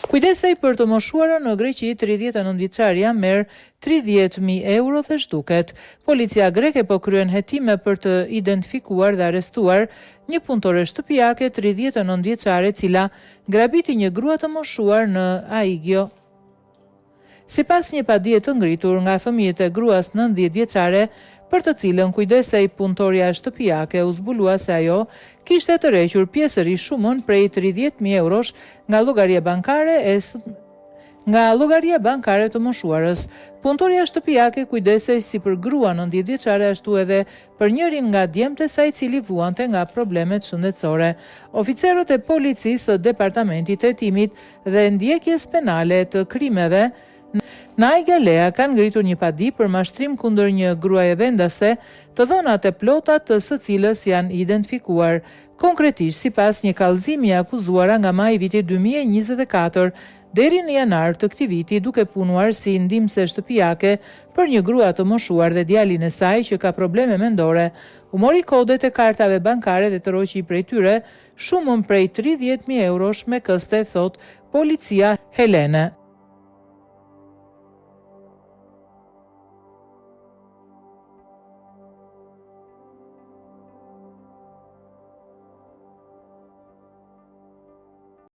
Kujdesej për të moshuarën në Greqi, 39 vjeçaria merr 30.000 euro dhe zhduket. Policia greke po kryen hetime për të identifikuar dhe arrestuar një punëtore shtëpiake 39 vjeçare, e cila grabiti një grua të moshuar në Aigio. Sipas një padije të ngritur nga fëmijët e gruas 90 vjeçare, për të cilën kujdesej punëtoria shtëpiake, u zbulua se ajo kishte tërhequr pjesërisht shumën prej 30.000 eurosh nga llogaria bankare të moshuarës. Punëtoria shtëpiake kujdesej si për grua 90 vjeçare, ashtu edhe për njërin nga djemtë e saj, i cili vuante nga problemet shëndetësore. Oficerët e policisë së departamentit të hetimit dhe ndjekjes penale të krimeve në Aigalea kanë ngritur një padi për mashtrim kundër një gruaje vendase të dhënat e plota, të së cilës janë identifikuar. Konkretisht, sipas një kallëzimi i akuzuara nga maji i vitit 2024 deri në janar të këtij viti, duke punuar si ndihmëse shtëpiake për një grua të moshuar dhe djalin e saj që ka probleme mendore, u mori kodet e kartave bankare dhe tërhoqi prej tyre shumën prej 30.000 eurosh me këste, thot policia Helene.